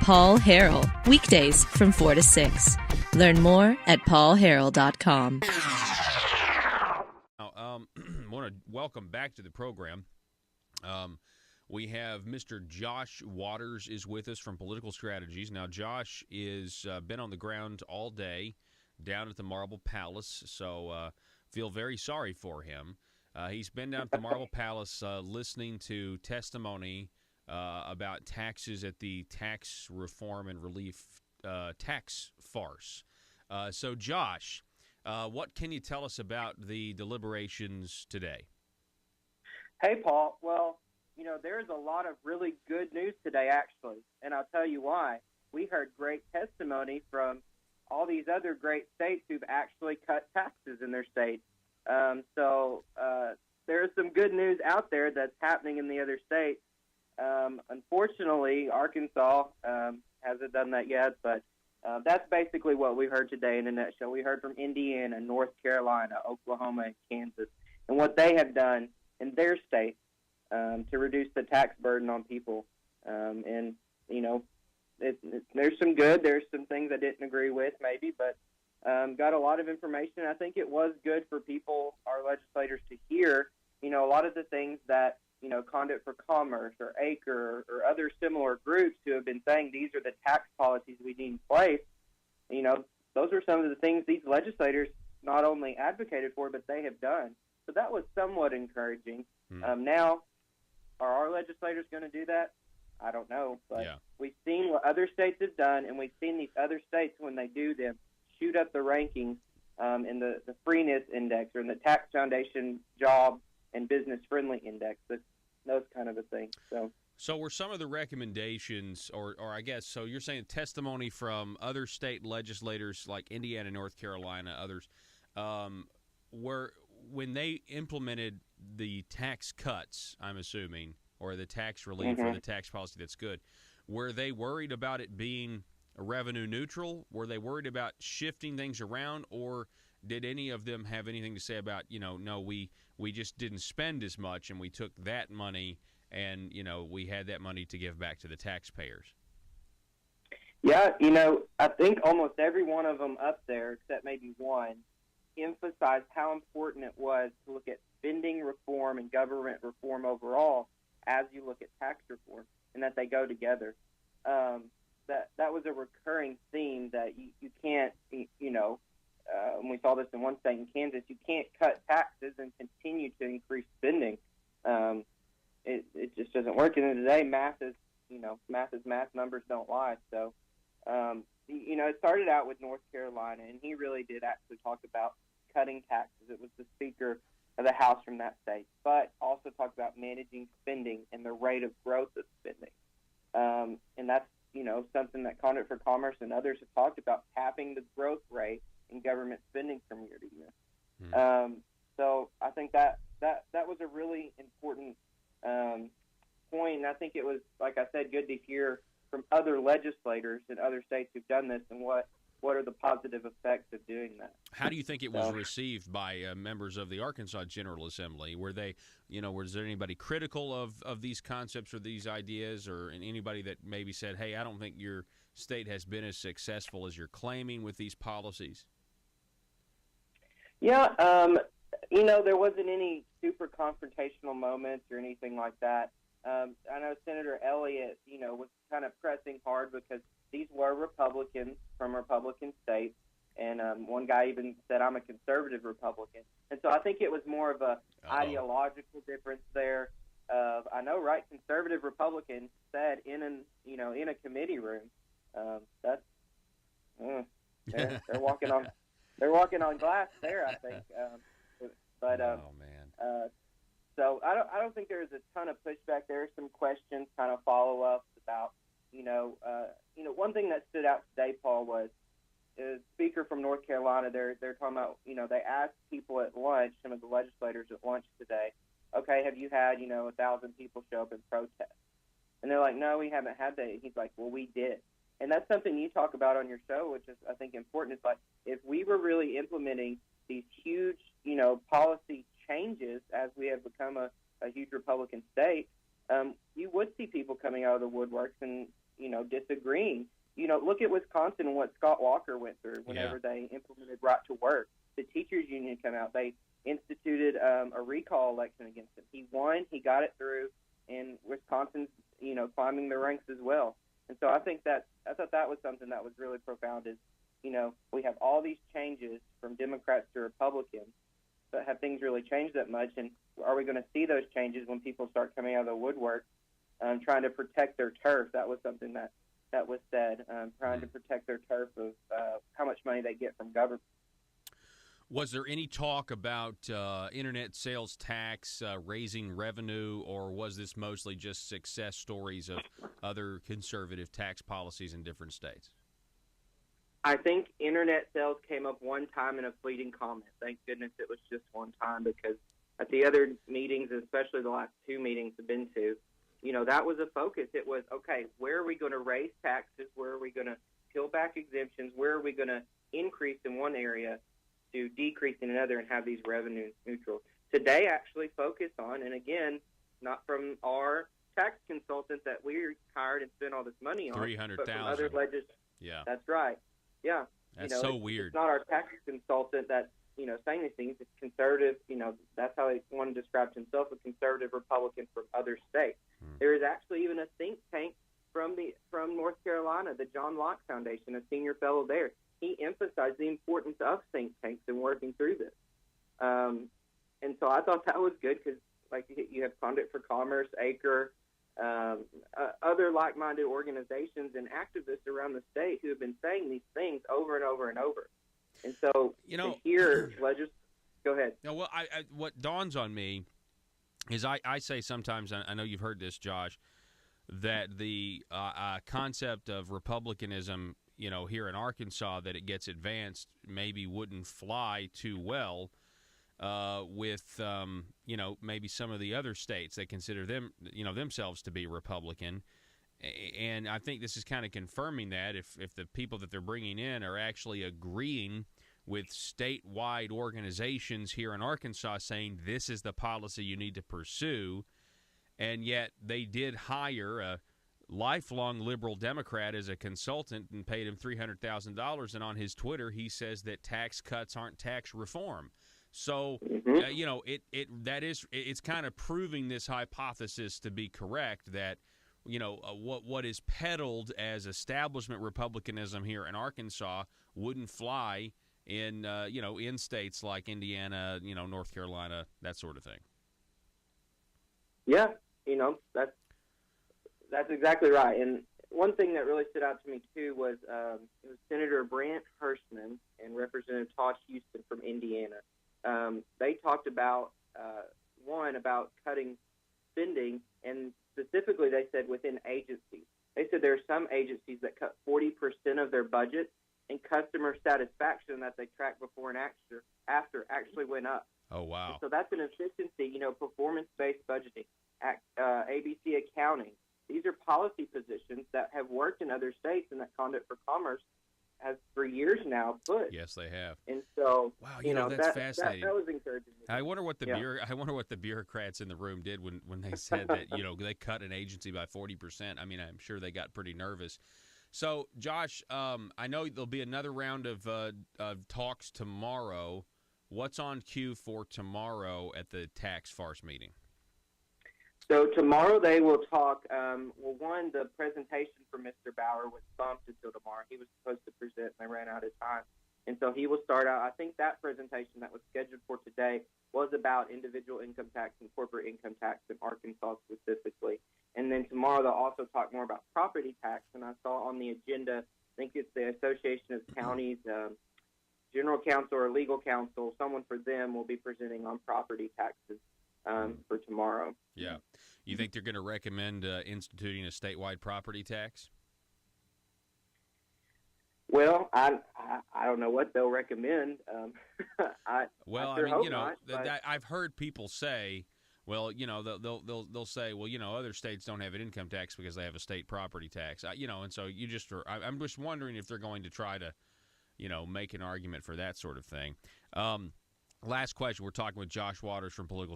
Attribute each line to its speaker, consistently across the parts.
Speaker 1: Paul Harrell, weekdays from 4 to 6. Learn more at paulharrell.com.
Speaker 2: I want to welcome back to the program. We have Mr. Josh Waters is with us from Political Strategies. Now, Josh is been on the ground all day down at the Marble Palace, so feel very sorry for him. He's been down at the Marble Palace listening to testimony about taxes at the Tax Reform and Relief tax farce. So, Josh, what can you tell us about the deliberations today?
Speaker 3: Hey, Paul. Well, you know, there's a lot of really good news today, actually, and I'll tell you why. We heard great testimony from all these other great states who've actually cut taxes in their state. So there's some good news out there that's happening in the other states. Unfortunately, Arkansas hasn't done that yet, but that's basically what we heard today in a nutshell. We heard from Indiana, North Carolina, Oklahoma, and Kansas, and what they have done in their states to reduce the tax burden on people. And, you know, there's some good. There's some things I didn't agree with maybe, but got a lot of information. I think it was good for people, our legislators, to hear, you know, a lot of the things that, you know, Conduit for Commerce or ACRE or other similar groups who have been saying these are the tax policies we need in place. You know, those are some of the things these legislators not only advocated for, but they have done. So that was somewhat encouraging. Now, are our legislators going to do that? I don't know, but we've seen what other states have done, and we've seen these other states, when they do them, shoot up the rankings in the Freeness Index or in the Tax Foundation Job and Business Friendly Index, those kind of a thing. So
Speaker 2: were some of the recommendations, or I guess, so you're saying testimony from other state legislators like Indiana, North Carolina, others, were when they implemented the tax cuts, I'm assuming, or the tax relief or the tax policy that's good, were they worried about it being revenue neutral? Were they worried about shifting things around, or did any of them have anything to say about, you know, no, we just didn't spend as much and we took that money and, you know, we had that money to give back to the taxpayers?
Speaker 3: Yeah, you know, I think almost every one of them up there, except maybe one, emphasized how important it was to look at spending reform and government reform overall as you look at tax reform, and that they go together. That was a recurring theme that you can't, you know, and we saw this in one state in Kansas, you can't cut taxes and continue to increase spending. It just doesn't work. And today, math is math, numbers don't lie. So, you know, it started out with North Carolina, and he really did actually talk about cutting taxes. It was the Speaker of the House from that state, but also talked about managing spending and the rate of growth of spending. And that's, you know, something that Conduit for Commerce and others have talked about, capping the growth rate in government spending from year to year. So I think that was a really important point, and I think it was, like I said, good to hear from other legislators in other states who've done this and what are the positive effects of doing that.
Speaker 2: How do you think it was received by members of the Arkansas General Assembly? Were they, you know, was there anybody critical of these concepts or these ideas, or anybody that maybe said, hey, I don't think your state has been as successful as you're claiming with these policies?
Speaker 3: Yeah, you know, there wasn't any super confrontational moments or anything like that. I know Senator Elliott, you know, was kind of pressing hard because these were Republicans from Republican states, and one guy even said, I'm a conservative Republican. And so I think it was more of a ideological difference there. I know, right, conservative Republicans said in a committee room. They're walking on glass there, I think. So I don't think there was a ton of pushback. There are some questions, kind of follow-ups about, one thing that stood out today, Paul, was the speaker from North Carolina. They're talking about, they asked people at lunch, some of the legislators at lunch today, okay, have you had, 1,000 people show up and protest? And they're like, no, we haven't had that. He's like, well, we did. And that's something you talk about on your show, which is, I think, important. It's like, if we were really implementing these huge, policy changes as we have become a huge Republican state, you would see people coming out of the woodworks and, disagreeing. Look at Wisconsin and what Scott Walker went through whenever they implemented right to work. The teachers union come out. They instituted a recall election against him. He won. He got it through, and Wisconsin's climbing the ranks as well. And so I thought that was something that was really profound. Is we have all these changes from Democrats to Republicans, but have things really changed that much? And are we going to see those changes when people start coming out of the woodwork, trying to protect their turf? That was something that was said, trying to protect their turf of how much money they get from government.
Speaker 2: Was there any talk about internet sales tax raising revenue, or was this mostly just success stories of other conservative tax policies in different states?
Speaker 3: I think internet sales came up one time in a fleeting comment. Thank goodness it was just one time, because at the other meetings, especially the last two meetings I've been to, that was a focus. It was, okay, where are we going to raise taxes? Where are we going to peel back exemptions? Where are we going to increase in one area to decrease in another and have these revenue neutral? Today actually focused on, and again, not from our tax consultant that we hired and spent all this money on, but from other legislators.
Speaker 2: Yeah.
Speaker 3: That's right. Yeah.
Speaker 2: That's so weird.
Speaker 3: It's not our tax consultant that's, saying these things. It's conservative. That's how one described himself, a conservative Republican from other states. There is actually even a think tank from North Carolina, the John Locke Foundation, a senior fellow there. He emphasized the importance of think tanks in working through this. And so I thought that was good, because like you have Conduit for Commerce, ACRE, other like-minded organizations and activists around the state who have been saying these things over and over and over. And so go ahead.
Speaker 2: No, well, what dawns on me is I say sometimes, I know you've heard this, Josh, that the concept of republicanism, here in Arkansas, that it gets advanced, maybe wouldn't fly too well with maybe some of the other states that consider themselves to be Republican. And I think this is kind of confirming that if the people that they're bringing in are actually agreeing with statewide organizations here in Arkansas saying this is the policy you need to pursue, and yet they did hire a lifelong liberal Democrat as a consultant and paid him $300,000, and on his Twitter he says that tax cuts aren't tax reform. So it's kind of proving this hypothesis to be correct, that what is peddled as establishment republicanism here in Arkansas wouldn't fly in in states like Indiana, North Carolina, that sort of thing.
Speaker 3: Yeah, that's exactly right. And one thing that really stood out to me too was it was Senator Brant Hershman and Representative Tosh Houston from Indiana. They talked about about cutting spending, and specifically they said within agencies. They said there are some agencies that cut 40% of their budget, and customer satisfaction that they tracked before and after actually went up.
Speaker 2: Oh, wow.
Speaker 3: So that's an efficiency, performance-based budgeting, ABC accounting. These are policy positions that have worked in other states, and that Conduit for Commerce has for years now put.
Speaker 2: Yes, they have.
Speaker 3: And so,
Speaker 2: wow, that's fascinating.
Speaker 3: That was encouraging.
Speaker 2: I wonder what the bureaucrats in the room did when they said that they cut an agency by 40%. I mean, I'm sure they got pretty nervous. So, Josh, I know there'll be another round of talks tomorrow. What's on cue for tomorrow at the tax farce meeting?
Speaker 3: So tomorrow they will talk. The presentation for Mr. Bauer was bumped until tomorrow. He was supposed to present, and they ran out of time. And so he will start out. I think that presentation that was scheduled for today was about individual income tax and corporate income tax in Arkansas specifically. And then tomorrow they'll also talk more about property tax. And I saw on the agenda, I think it's the Association of Counties General Counsel or Legal Counsel, someone for them will be presenting on property taxes for tomorrow.
Speaker 2: Yeah. You think they're going to recommend instituting a statewide property tax?
Speaker 3: Well, I don't know what they'll recommend.
Speaker 2: I've heard people say, well, they'll say, well, other states don't have an income tax because they have a state property tax. And so I'm just wondering if they're going to try to, make an argument for that sort of thing. Last question. We're talking with Josh Waters from Political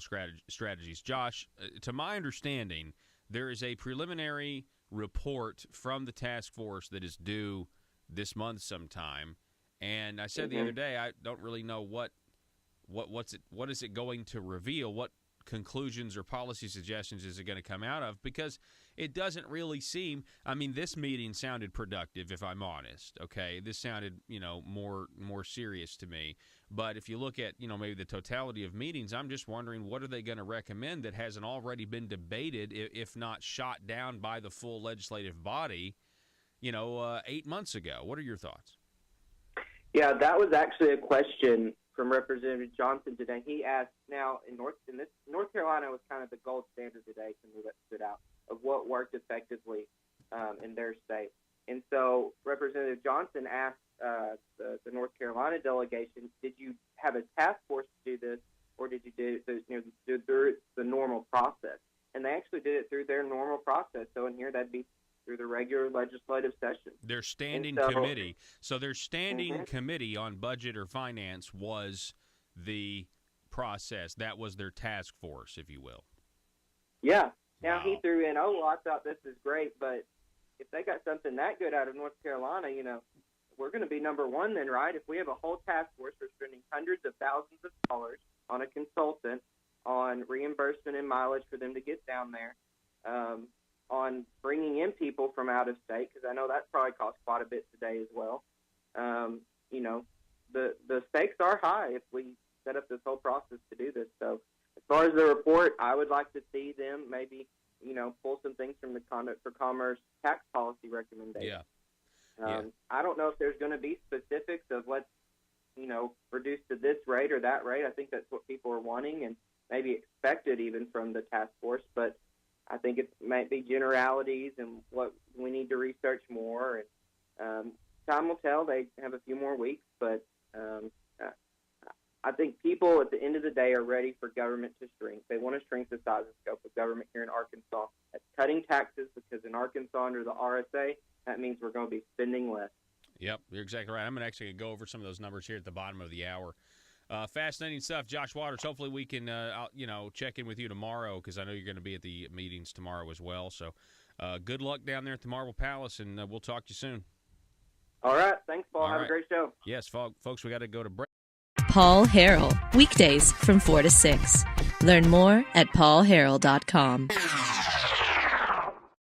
Speaker 2: Strategies. Josh, to my understanding, there is a preliminary report from the task force that is due this month sometime. And I said the other day, I don't really know what is it going to reveal? What conclusions or policy suggestions is it going to come out of? Because it doesn't really seem. I mean, this meeting sounded productive, if I'm honest. Okay, this sounded more serious to me. But if you look at maybe the totality of meetings, I'm just wondering, what are they going to recommend that hasn't already been debated, if not shot down by the full legislative body 8 months ago? What are your thoughts?
Speaker 3: Yeah, that was actually a question from Representative Johnson today. He asked, now in North Carolina was kind of the gold standard today to me that stood out of what worked effectively in their state. And so Representative Johnson asked the North Carolina delegation, did you have a task force to do this, or did you do it through the normal process? And they actually did it through their normal process. So in here, that'd be through the regular legislative session.
Speaker 2: Their standing committee. So their standing committee on budget or finance was the process. That was their task force, if you will.
Speaker 3: Yeah. Now he threw in, I thought this is great, but if they got something that good out of North Carolina, we're going to be number one then, right? If we have a whole task force, we're spending hundreds of thousands of dollars on a consultant, on reimbursement and mileage for them to get down there, on bringing in people from out of state, because I know that probably costs quite a bit today as well. The stakes are high if we set up this whole process to do this. So as far as the report, I would like to see them maybe, pull some things from the Conduct for Commerce tax policy recommendation.
Speaker 2: Yeah.
Speaker 3: I don't know if there's going to be specifics of let's, reduce to this rate or that rate. I think that's what people are wanting and maybe expected even from the task force, but I think it might be generalities and what we need to research more. And time will tell. They have a few more weeks, but I think people at the end of the day are ready for government to shrink. They want to shrink the size and scope of government here in Arkansas. That's cutting taxes, because in Arkansas under the RSA, that means we're going to be spending less.
Speaker 2: Yep, you're exactly right. I'm actually going to go over some of those numbers here at the bottom of the hour. Fascinating stuff. Josh Waters, hopefully we can check in with you tomorrow, because I know you're going to be at the meetings tomorrow as well. So good luck down there at the Marble Palace, and we'll talk to you soon.
Speaker 3: All right. Thanks, Paul.
Speaker 2: All
Speaker 3: Have
Speaker 2: right.
Speaker 3: a great show.
Speaker 2: Yes, folks, we got to go to break.
Speaker 1: Paul Harrell, weekdays from 4 to 6. Learn more at paulharrell.com.